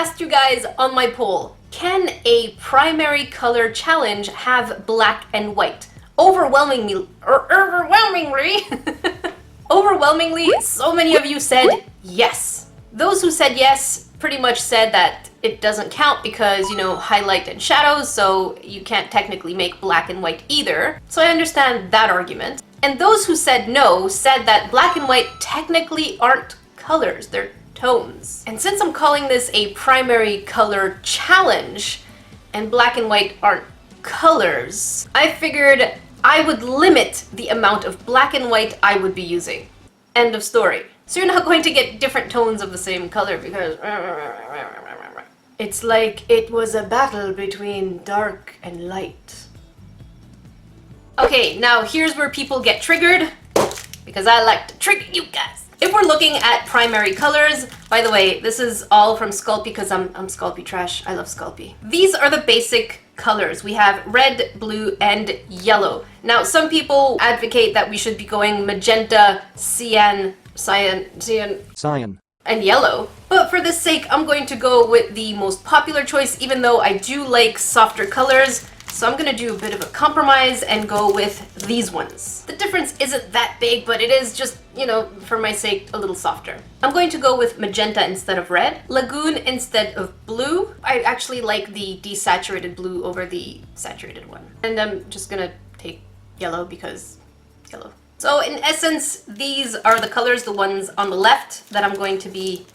asked you guys on my poll, can a primary color challenge have black and white? Overwhelmingly, so many of you said yes. Those who said yes pretty much said that it doesn't count because, you know, highlight and shadows, so you can't technically make black and white either. So I understand that argument. And those who said no said that black and white technically aren't colors, they're tones. And since I'm calling this a primary color challenge, and black and white aren't colors, I figured I would limit the amount of black and white I would be using. End of story. So you're not going to get different tones of the same color because it's like it was a battle between dark and light. Okay, now here's where people get triggered, because I like to trigger you guys. If we're looking at primary colors, by the way, this is all from Sculpey because I'm Sculpey trash. I love Sculpey. These are the basic colors. We have red, blue, and yellow. Now, some people advocate that we should be going magenta, cyan, and yellow. But for this sake, I'm going to go with the most popular choice, even though I do like softer colors. So I'm gonna do a bit of a compromise and go with these ones. The difference isn't that big, but it is just, you know, for my sake, a little softer. I'm going to go with magenta instead of red, lagoon instead of blue. I actually like the desaturated blue over the saturated one. And I'm just gonna take yellow because yellow. So in essence, these are the colors, the ones on the left that I'm going to be...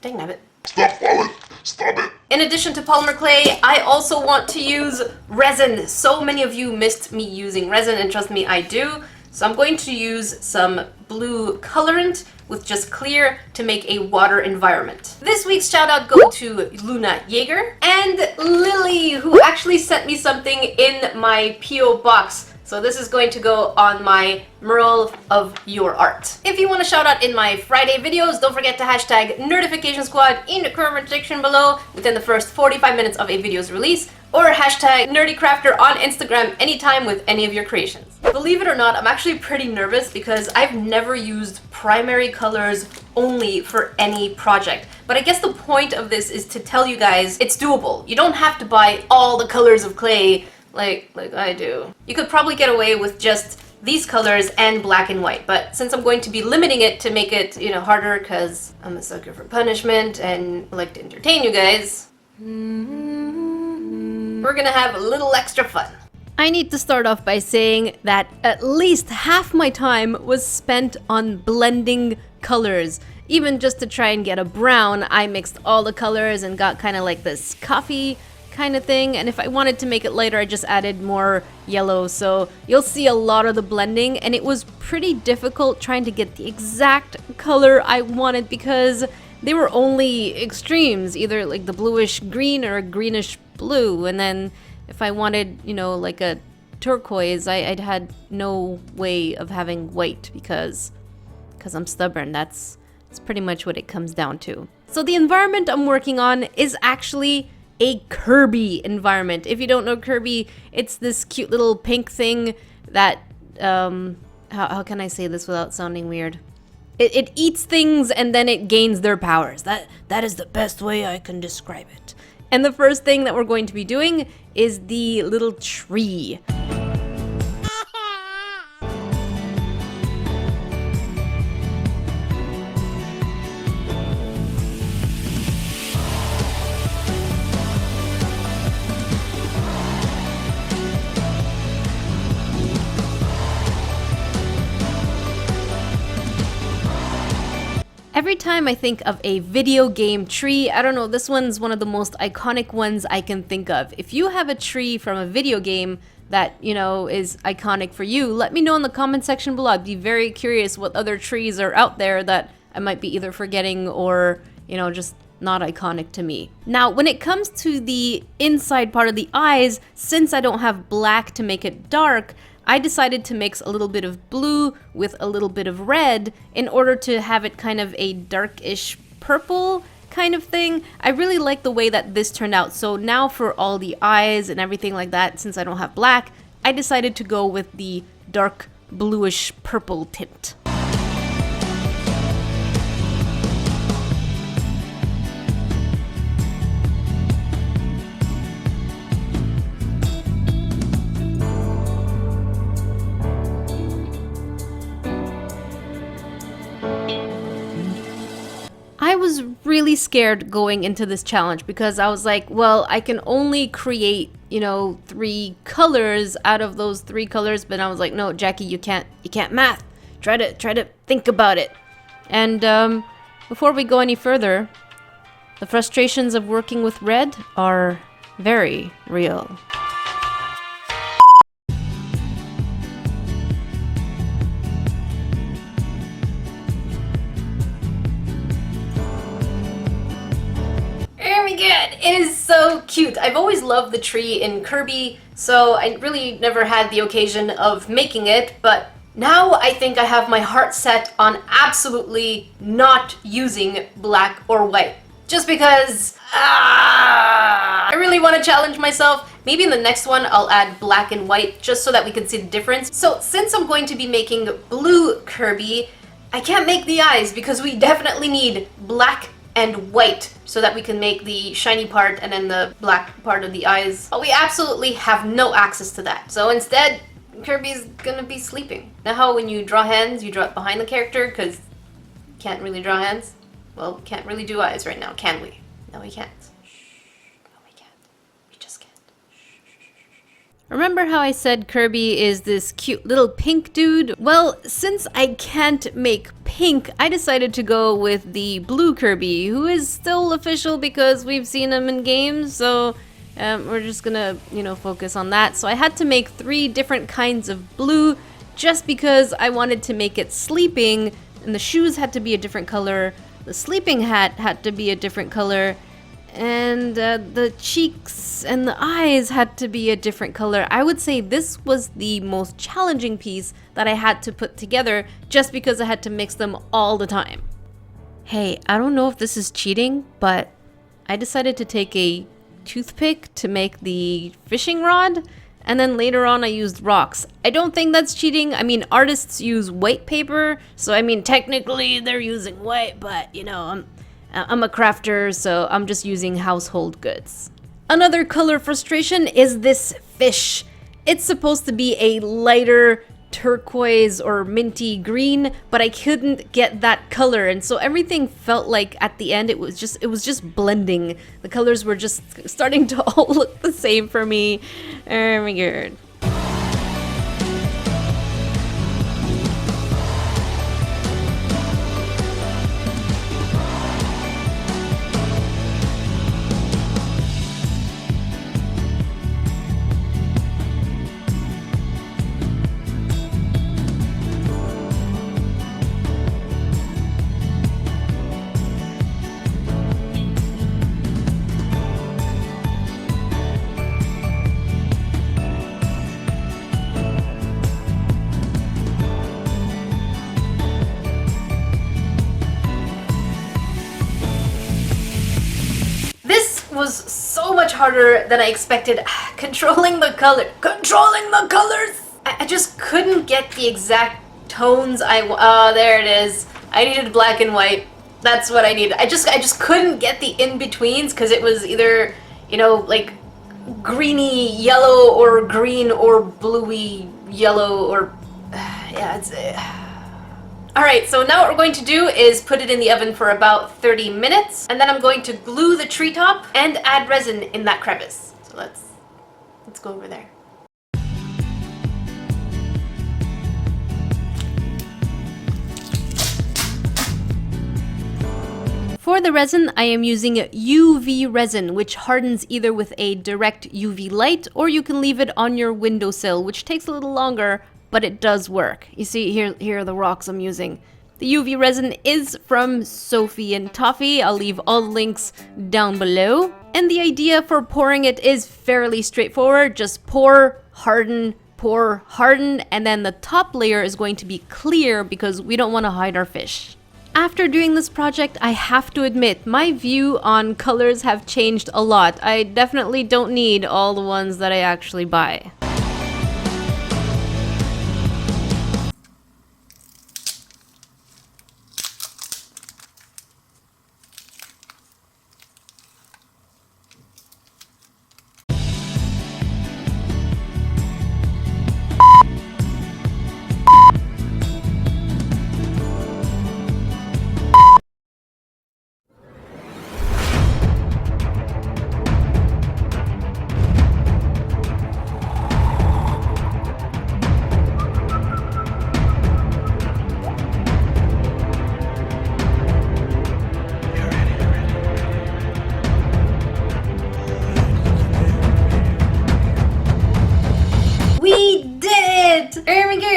Dang nabbit. Stop falling! Stop it! In addition to polymer clay, I also want to use resin. So many of you missed me using resin, and trust me, I do. So I'm going to use some blue colorant with just clear to make a water environment. This week's shout out go to Luna Jaeger and Lily, who actually sent me something in my P.O. box. So this is going to go on my mural of your art. If you want to shout out in my Friday videos, don't forget to hashtag Nerdification Squad in the comment section below within the first 45 minutes of a video's release, or hashtag Nerdecrafter on Instagram anytime with any of your creations. Believe it or not, I'm actually pretty nervous because I've never used primary colors only for any project. But I guess the point of this is to tell you guys it's doable. You don't have to buy all the colors of clay like I do. You could probably get away with just these colors and black and white, but since I'm going to be limiting it to make it, you know, harder because I'm a sucker for punishment and I like to entertain you guys, we're gonna have a little extra fun. I need to start off by saying that at least half my time was spent on blending colors. Even just to try and get a brown, I mixed all the colors and got kind of like this coffee kind of thing, and if I wanted to make it lighter, I just added more yellow. So you'll see a lot of the blending, and it was pretty difficult trying to get the exact color I wanted because they were only extremes, either like the bluish green or a greenish blue. And then if I wanted, you know, like a turquoise, I'd had no way of having white because I'm stubborn. That's pretty much what it comes down to. So the environment I'm working on is actually a Kirby environment. If you don't know Kirby, it's this cute little pink thing that, how can I say this without sounding weird? It eats things and then it gains their powers. That is the best way I can describe it. And the first thing that we're going to be doing is the little tree. Every time I think of a video game tree, I don't know, this one's one of the most iconic ones I can think of. If you have a tree from a video game that, you know, is iconic for you, let me know in the comment section below. I'd be very curious what other trees are out there that I might be either forgetting or, you know, just not iconic to me. Now, when it comes to the inside part of the eyes, since I don't have black to make it dark, I decided to mix a little bit of blue with a little bit of red in order to have it kind of a darkish purple kind of thing. I really like the way that this turned out. So now for all the eyes and everything like that, since I don't have black, I decided to go with the dark bluish purple tint. really scared going into this challenge because I was like, well, I can only create, 3 colors out of those 3 colors. But I was like, no, Jackie, you can't math. Try to think about it. And before we go any further, the frustrations of working with red are very real. Very good. It is so cute. I've always loved the tree in Kirby, so I really never had the occasion of making it, but now I think I have my heart set on absolutely not using black or white. Just because I really want to challenge myself. Maybe in the next one I'll add black and white just so that we can see the difference. So since I'm going to be making blue Kirby, I can't make the eyes because we definitely need black and white so that we can make the shiny part and then the black part of the eyes. But we absolutely have no access to that. So instead, Kirby's gonna be sleeping. Now how when you draw hands, you draw it behind the character because you can't really draw hands? Well, can't really do eyes right now, can we? No, we can't. No, we can't. We just can't. Remember how I said Kirby is this cute little pink dude? Well, since I can't make pink, I decided to go with the blue Kirby, who is still official because we've seen him in games, so we're just gonna, focus on that. So I had to make 3 different kinds of blue just because I wanted to make it sleeping, and the shoes had to be a different color, the sleeping hat had to be a different color, and the cheeks and the eyes had to be a different color. I would say this was the most challenging piece that I had to put together just because I had to mix them all the time. Hey, I don't know if this is cheating, but I decided to take a toothpick to make the fishing rod, and then later on I used rocks. I don't think that's cheating. I mean, artists use white paper, so I mean technically they're using white, but I'm a crafter, so I'm just using household goods. Another color frustration is this fish. It's supposed to be a lighter turquoise or minty green, but I couldn't get that color, and so everything felt like at the end it was just blending. The colors were just starting to all look the same for me. Oh my god. Was so much harder than I expected. Controlling the colors. I just couldn't get the exact tones there it is. I needed black and white. That's what I needed. I just couldn't get the in-betweens because it was either, like greeny yellow or green or bluey yellow or yeah, it's Alright, so now what we're going to do is put it in the oven for about 30 minutes, and then I'm going to glue the treetop and add resin in that crevice. So let's go over there. For the resin, I am using UV resin, which hardens either with a direct UV light, or you can leave it on your windowsill, which takes a little longer, but it does work. You see, here are the rocks I'm using. The UV resin is from Sophie and Toffee. I'll leave all the links down below. And the idea for pouring it is fairly straightforward. Just pour, harden, and then the top layer is going to be clear because we don't want to hide our fish. After doing this project, I have to admit, my view on colors have changed a lot. I definitely don't need all the ones that I actually buy.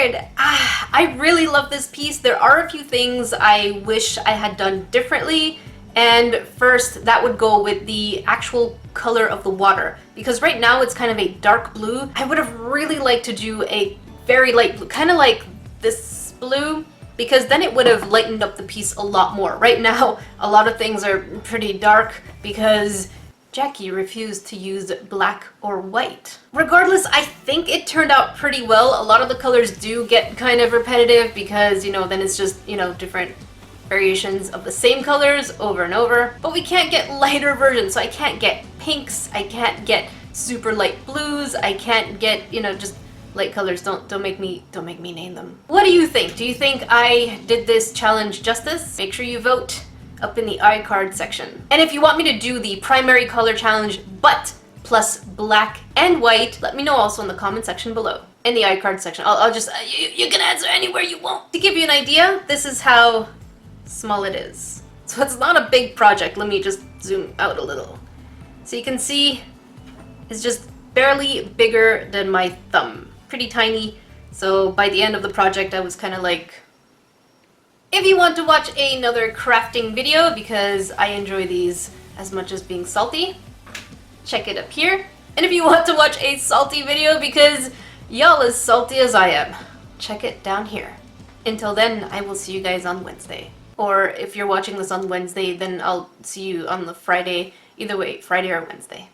weird. I really love this piece. There are a few things I wish I had done differently. And first, that would go with the actual color of the water. Because right now it's kind of a dark blue. I would have really liked to do a very light blue, kind of like this blue, because then it would have lightened up the piece a lot more. Right now, a lot of things are pretty dark because Jackie refused to use black or white. Regardless, I think it turned out pretty well. A lot of the colors do get kind of repetitive because, you know, then it's just, you know, different variations of the same colors over and over. But we can't get lighter versions, so I can't get pinks, I can't get super light blues, I can't get, you know, just light colors. Don't make me name them. What do you think? Do you think I did this challenge justice? Make sure you vote up in the iCard section. And if you want me to do the primary color challenge but plus black and white, let me know also in the comment section below. In the iCard section. I'll just, you can answer anywhere you want. To give you an idea, this is how small it is. So it's not a big project. Let me just zoom out a little. So you can see it's just barely bigger than my thumb. Pretty tiny. So by the end of the project I was kind of like, if you want to watch another crafting video, because I enjoy these as much as being salty, check it up here. And if you want to watch a salty video because y'all as salty as I am, check it down here. Until then, I will see you guys on Wednesday. Or if you're watching this on Wednesday, then I'll see you on the Friday. Either way, Friday or Wednesday.